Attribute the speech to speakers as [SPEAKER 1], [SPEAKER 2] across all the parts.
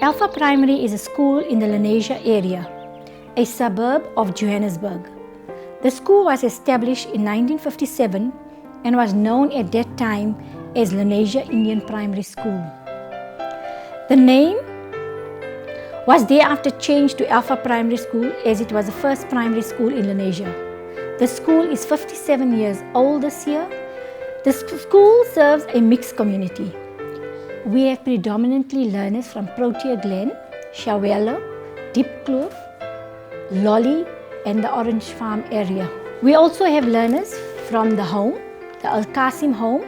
[SPEAKER 1] Alpha Primary is a school in the Lenasia area, a suburb of Johannesburg. The school was established in 1957 and was known at that time as Lenasia Indian Primary School. The name was thereafter changed to Alpha Primary School as it was the first primary school in Lenasia. The school is 57 years old this year. The school serves a mixed community. We have predominantly learners from Protea Glen, Shawelo, Diepkloof, Lolly and the Orange Farm area. We also have learners from the home, the Al Qasim home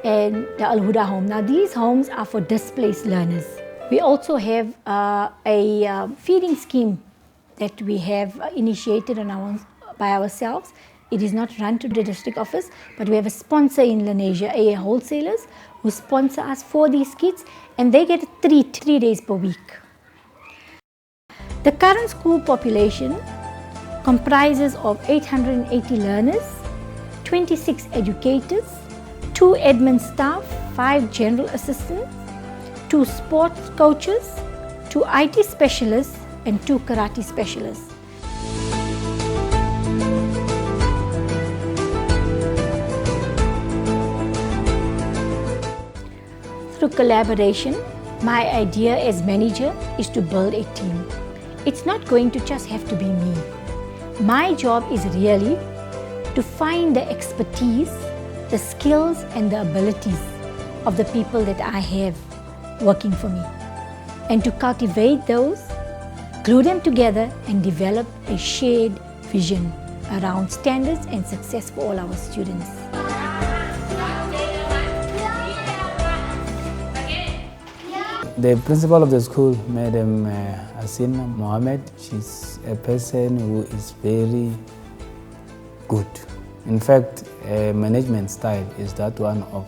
[SPEAKER 1] and the Al Huda home. Now these homes are for displaced learners. We also have a feeding scheme that we have initiated by ourselves. It is not run to the district office, but we have a sponsor in Lenasia, AA Wholesalers, who sponsor us for these kids, and they get a treat 3 days per week. The current school population comprises of 880 learners, 26 educators, 2 admin staff, 5 general assistants, 2 sports coaches, 2 IT specialists, and 2 karate specialists. Through collaboration, my idea as manager is to build a team. It's not going to just have to be me. My job is really to find the expertise, the skills and the abilities of the people that I have working for me, and to cultivate those, glue them together and develop a shared vision around standards and success for all our students.
[SPEAKER 2] The principal of the school, Madam Hasina Mohammed, she's a person who is very good. In fact, management style is that one of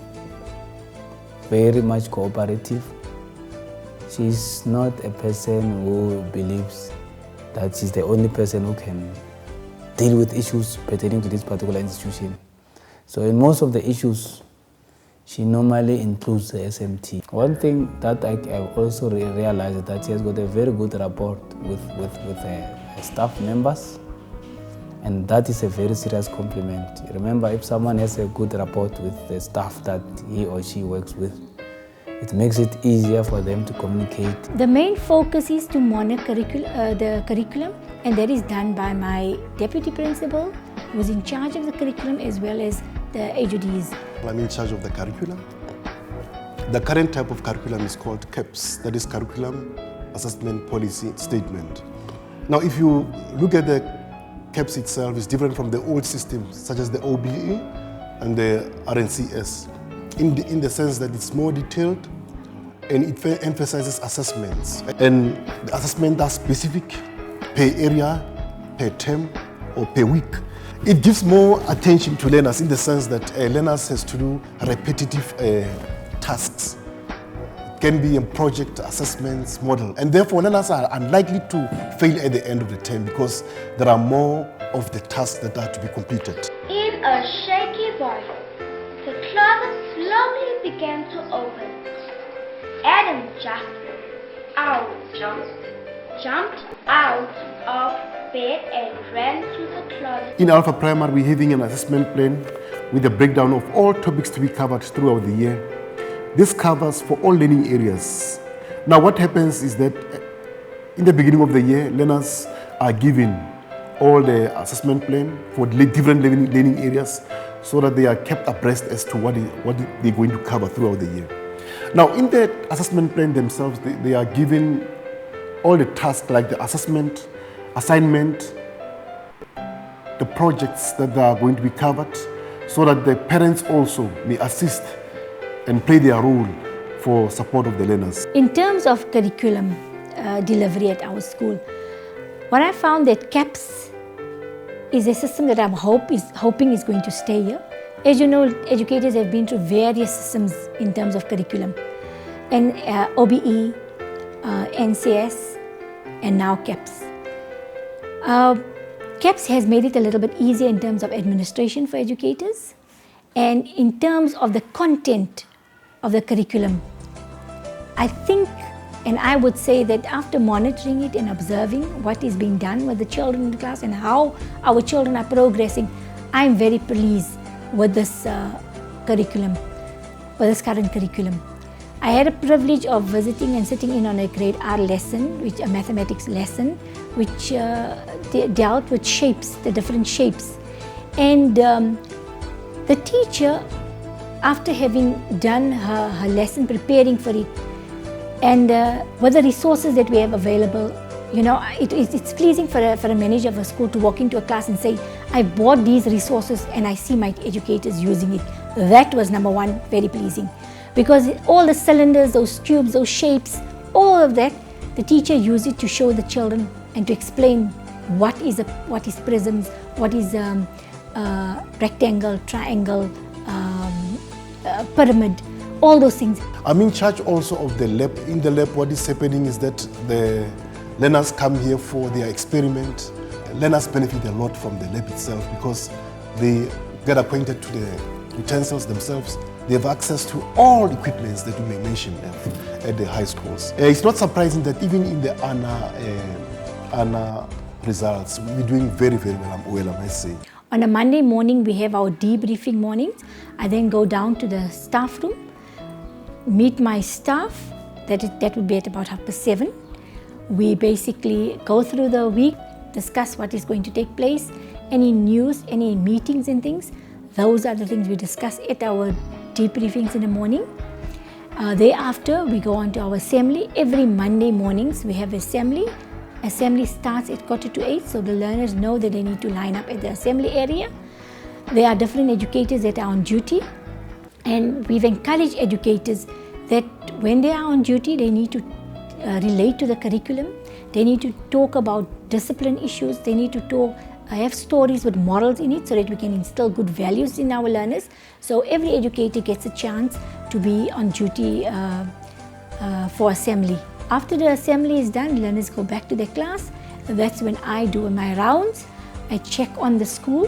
[SPEAKER 2] very much cooperative. She's not a person who believes that she's the only person who can deal with issues pertaining to this particular institution. So in most of the issues, she normally includes the SMT. One thing that I also realized is that she has got a very good rapport with staff members, and that is a very serious compliment. Remember, if someone has a good rapport with the staff that he or she works with, it makes it easier for them to communicate.
[SPEAKER 1] The main focus is to monitor the curriculum, and that is done by my deputy principal, who is in charge of the curriculum as well as the HODs.
[SPEAKER 3] I'm in charge of the curriculum. The current type of curriculum is called CAPS, that is Curriculum Assessment Policy Statement. Now, if you look at the CAPS itself, it's different from the old systems, such as the OBE and the RNCS, in the sense that it's more detailed and it emphasizes assessments. And the assessments are specific per area, per term, or per week. It gives more attention to learners in the sense that learners has to do repetitive tasks. It can be a project, assessments, model, and therefore learners are unlikely to fail at the end of the term because there are more of the tasks that are to be completed.
[SPEAKER 4] In a shaky voice, the closet slowly began to open. Adam jumped out of bed and ran to the closet.
[SPEAKER 3] In Alpha Primary, we're having an assessment plan with a breakdown of all topics to be covered throughout the year. This covers for all learning areas. Now what happens is that in the beginning of the year, learners are given all the assessment plan for different learning areas so that they are kept abreast as to what they're going to cover throughout the year. Now in the assessment plan themselves, they are given all the tasks like the assessment, assignment, the projects that are going to be covered so that the parents also may assist and play their role for support of the learners.
[SPEAKER 1] In terms of curriculum delivery at our school, what I found that CAPS is a system that I'm hoping is going to stay here. As you know, educators have been through various systems in terms of curriculum, and OBE, NCS, and now CAPS. CAPS has made it a little bit easier in terms of administration for educators, And in terms of the content of the curriculum, I think, and I would say that after monitoring it and observing what is being done with the children in the class and how our children are progressing, I'm very pleased with this curriculum, with this current curriculum. I had a privilege of visiting and sitting in on a grade R lesson, which a mathematics lesson, which dealt with shapes, the different shapes. And the teacher, after having done her lesson, preparing for it, and with the resources that we have available, you know, it's pleasing for a manager of a school to walk into a class and say, I bought these resources and I see my educators using it. That was number one, very pleasing. Because all the cylinders, those cubes, those shapes, all of that, the teacher used it to show the children and to explain what is prisms, what is rectangle, triangle, pyramid, all those things.
[SPEAKER 3] I'm in charge also of the lab. In the lab, what is happening is that the learners come here for their experiment. Learners benefit a lot from the lab itself because they get acquainted to the utensils themselves. They have access to all equipments that you may mention at the high schools. It's not surprising that even in the ANA results, we're doing very, very well, I must say.
[SPEAKER 1] On a Monday morning, we have our debriefing mornings. I then go down to the staff room, meet my staff, that would be at about 7:30. We basically go through the week, discuss what is going to take place, any news, any meetings and things. Those are the things we discuss at our debriefings in the morning. Thereafter, we go on to our assembly. Every Monday mornings, we have assembly. Assembly starts at 7:45, so the learners know that they need to line up at the assembly area. There are different educators that are on duty, and we've encouraged educators that when they are on duty, they need to relate to the curriculum. They need to talk about discipline issues. They need to have stories with morals in it so that we can instill good values in our learners. So every educator gets a chance to be on duty for assembly. After the assembly is done, learners go back to their class. That's when I do my rounds. I check on the school,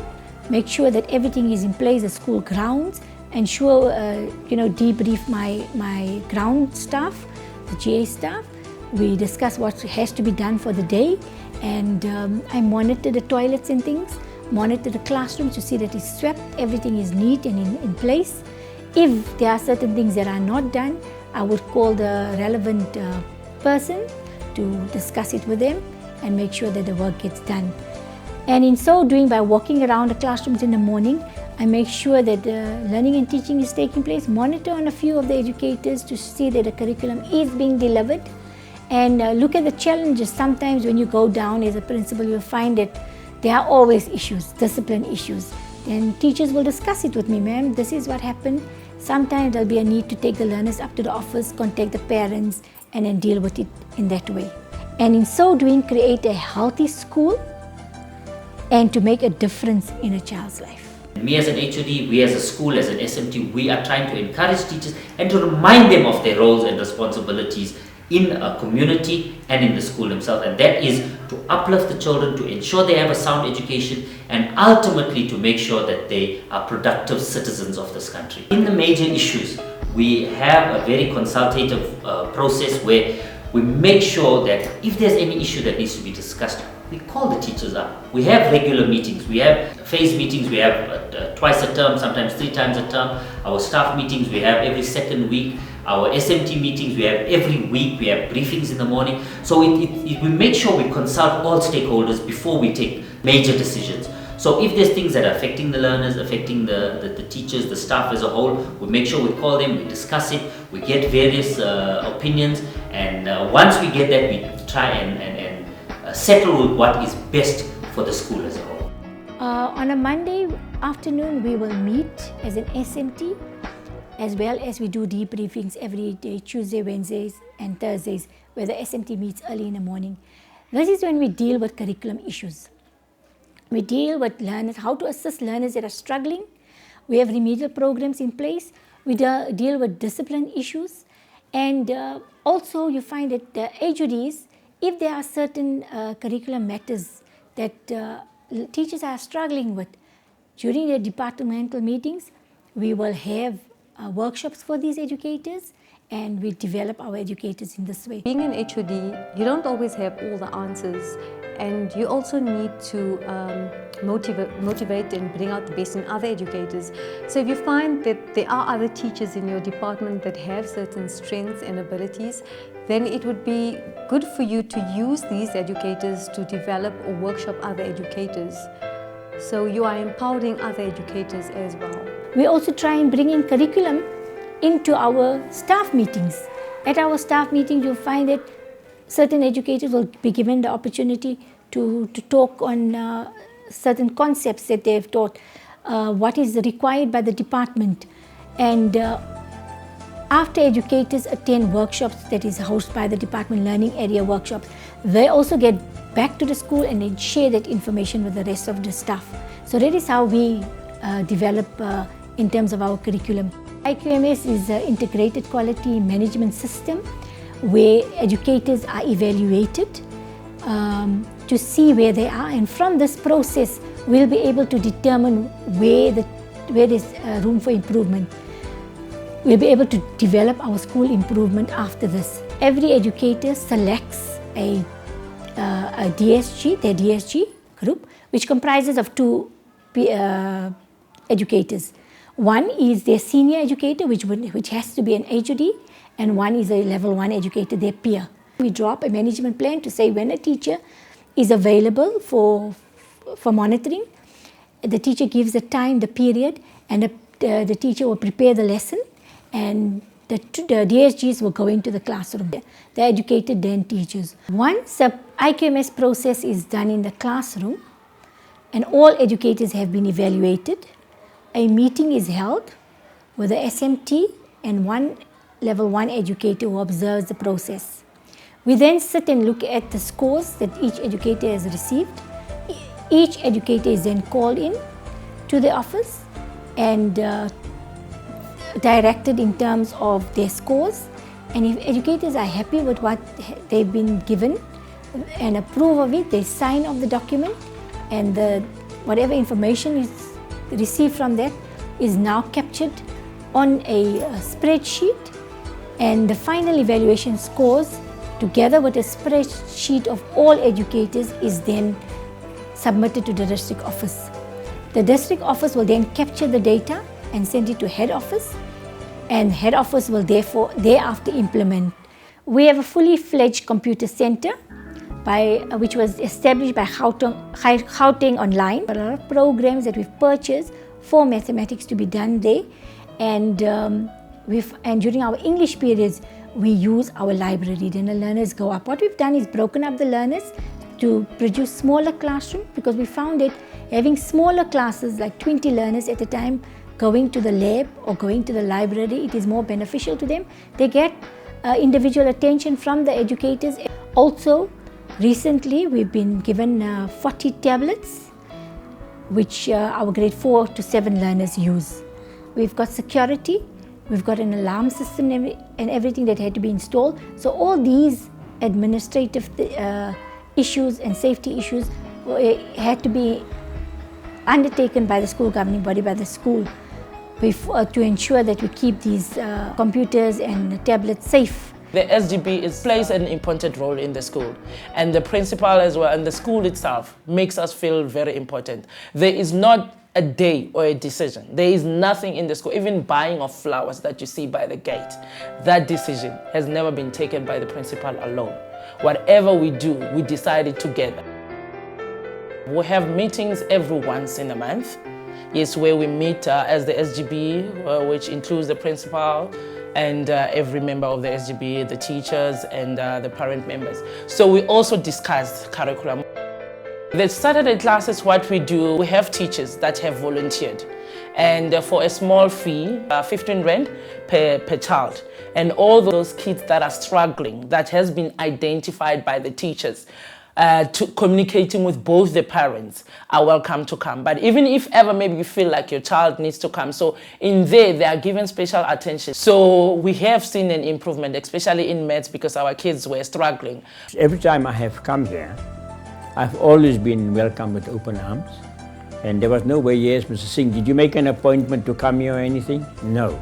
[SPEAKER 1] make sure that everything is in place, the school grounds, and debrief my ground staff, the GA staff. We discuss what has to be done for the day, and I monitor the toilets and things, monitor the classrooms to see that it's swept, everything is neat and in place. If there are certain things that are not done, I would call the relevant person to discuss it with them and make sure that the work gets done. And in so doing, by walking around the classrooms in the morning, I make sure that learning and teaching is taking place, monitor on a few of the educators to see that the curriculum is being delivered, and look at the challenges. Sometimes when you go down as a principal, you'll find that there are always issues, discipline issues. And teachers will discuss it with me, ma'am, this is what happened. Sometimes there'll be a need to take the learners up to the office, contact the parents, and then deal with it in that way. And in so doing, create a healthy school and to make a difference in a child's life.
[SPEAKER 5] Me as an HOD, we as a school, as an SMT, we are trying to encourage teachers and to remind them of their roles and responsibilities in a community and in the school themselves, and that is to uplift the children, to ensure they have a sound education, and ultimately to make sure that they are productive citizens of this country. In the major issues, we have a very consultative process where we make sure that if there's any issue that needs to be discussed, we call the teachers up. We have regular meetings, we have phase meetings, we have twice a term, sometimes 3 times a term. Our staff meetings we have every second week. Our SMT meetings we have every week. We have briefings in the morning. So we make sure we consult all stakeholders before we take major decisions. So if there's things that are affecting the learners, affecting the teachers, the staff as a whole, we make sure we call them, we discuss it, we get various opinions, and once we get that, we try and settle with what is best for the school as a whole.
[SPEAKER 1] On a Monday afternoon, we will meet as an SMT, as well as we do debriefings every day, Tuesday, Wednesdays and Thursdays, where the SMT meets early in the morning. This is when we deal with curriculum issues. We deal with learners, how to assist learners that are struggling. We have remedial programs in place. We deal with discipline issues. And also you find that the HODs, if there are certain curriculum matters that teachers are struggling with, during their departmental meetings, we will have workshops for these educators, and we develop our educators in this way.
[SPEAKER 6] Being an HOD, you don't always have all the answers, and you also need to motivate and bring out the best in other educators. So if you find that there are other teachers in your department that have certain strengths and abilities, then it would be good for you to use these educators to develop or workshop other educators. So you are empowering other educators as well.
[SPEAKER 1] We also try and bring in curriculum into our staff meetings. At our staff meetings, you'll find that certain educators will be given the opportunity to talk on certain concepts that they've taught, what is required by the department. And after educators attend workshops that is hosted by the department, learning area workshops, they also get back to the school and then share that information with the rest of the staff. So that is how we develop in terms of our curriculum. IQMS is an integrated quality management system where educators are evaluated to see where they are, and from this process we'll be able to determine where there's room for improvement. We'll be able to develop our school improvement after this. Every educator selects a DSG, their DSG group, which comprises of two educators. One is their senior educator, which has to be an HOD, and one is a level 1 educator, their peer. We drop a management plan to say when a teacher is available for monitoring, the teacher gives the time, the period, and the teacher will prepare the lesson, and the DSGs will go into the classroom. The educator then teaches. Once the IQMS process is done in the classroom and all educators have been evaluated, a meeting is held with the SMT and one level 1 educator who observes the process. We then sit and look at the scores that each educator has received. Each educator is then called in to the office and directed in terms of their scores. And if educators are happy with what they've been given and approve of it, they sign off the document, and whatever information is received from that is now captured on a spreadsheet, and the final evaluation scores together with a spreadsheet of all educators is then submitted to the district office. The district office will then capture the data and send it to head office, and head office will therefore thereafter implement. We have a fully fledged computer center which was established by Gauteng Online. There are programs that we've purchased for mathematics to be done there, and during our English periods we use our library. Then the learners go up. What we've done is broken up the learners to produce smaller classrooms, because we found that having smaller classes like 20 learners at a time going to the lab or going to the library, it is more beneficial to them. They get individual attention from the educators. Also, recently we've been given 40 tablets which our grade 4 to 7 learners use. We've got security, we've got an alarm system and everything that had to be installed. So all these administrative issues and safety issues had to be undertaken by the school governing body, by the school, to ensure that we keep these computers and tablets safe.
[SPEAKER 7] The SGB plays an important role in the school, and the principal as well and the school itself makes us feel very important. There is not a day or a decision. There is nothing in the school, even buying of flowers that you see by the gate. That decision has never been taken by the principal alone. Whatever we do, we decide it together. We have meetings every once in a month. Yes, where we meet as the SGB, which includes the principal and every member of the SGB, the teachers and the parent members. So we also discuss curriculum. The Saturday classes, what we do, we have teachers that have volunteered. And for a small fee, 15 Rand per child. And all those kids that are struggling, that has been identified by the teachers, to communicating with both the parents are welcome to come. But even if ever maybe you feel like your child needs to come, so in there they are given special attention. So we have seen an improvement, especially in maths, because our kids were struggling.
[SPEAKER 8] Every time I have come here, I've always been welcomed with open arms. And there was no way, yes, Mr. Singh, did you make an appointment to come here or anything? No.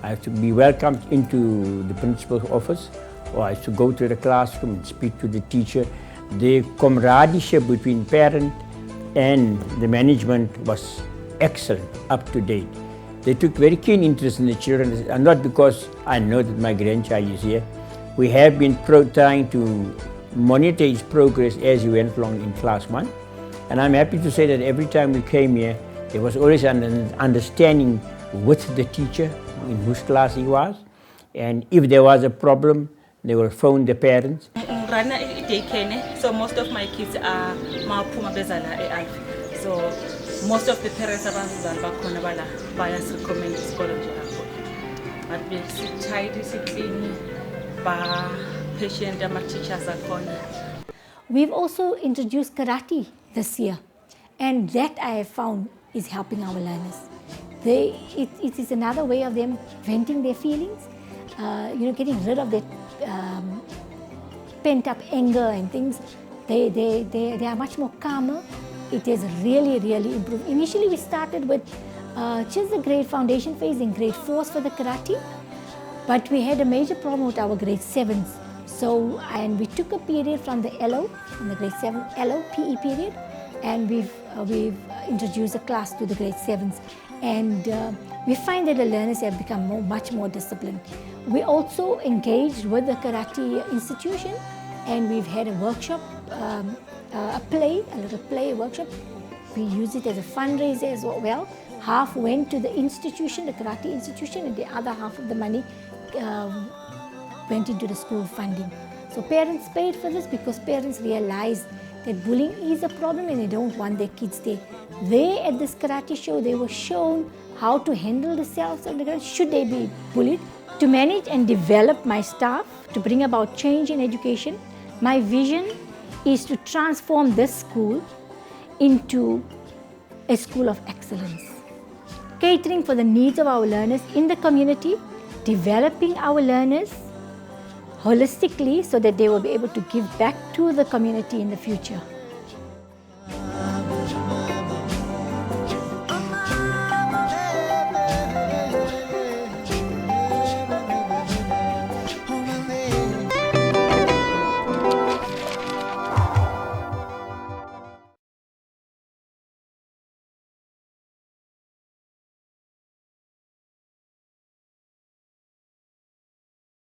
[SPEAKER 8] I have to be welcomed into the principal's office, or I have to go to the classroom and speak to the teacher. The camaraderie between parent and the management was excellent, up to date. They took very keen interest in the children, and not because I know that my grandchild is here. We have been trying to monitor his progress as he went along in class 1. And I'm happy to say that every time we came here, there was always an understanding with the teacher in whose class he was. And if there was a problem, they will phone the parents.
[SPEAKER 9] So most of my kids are Maupuma Bezala Alf. So most of the parents are bias recommend school. But we tidy, clean, patient, and teachers are corner.
[SPEAKER 1] We've also introduced karate this year, and that I have found is helping our learners. It is another way of them venting their feelings, getting rid of that pent-up anger and things. They are much more calmer. It has really, really improved. Initially, we started with just the grade foundation phase in grade 4s for the karate, but we had a major problem with our grade 7s. So, and we took a period from the LO, from the grade 7 LO PE period, and we've introduced a class to the grade 7s. And we find that the learners have become much more disciplined. We also engaged with the karate institution, and we've had a workshop, a little play workshop. We use it as a fundraiser as well. Half went to the institution, the karate institution, and the other half of the money went into the school funding. So parents paid for this because parents realized that bullying is a problem and they don't want their kids there. They, at this karate show, they were shown how to handle themselves on the ground, should they be bullied. To manage and develop my staff, to bring about change in education, my vision is to transform this school into a school of excellence, catering for the needs of our learners in the community, developing our learners holistically so that they will be able to give back to the community in the future.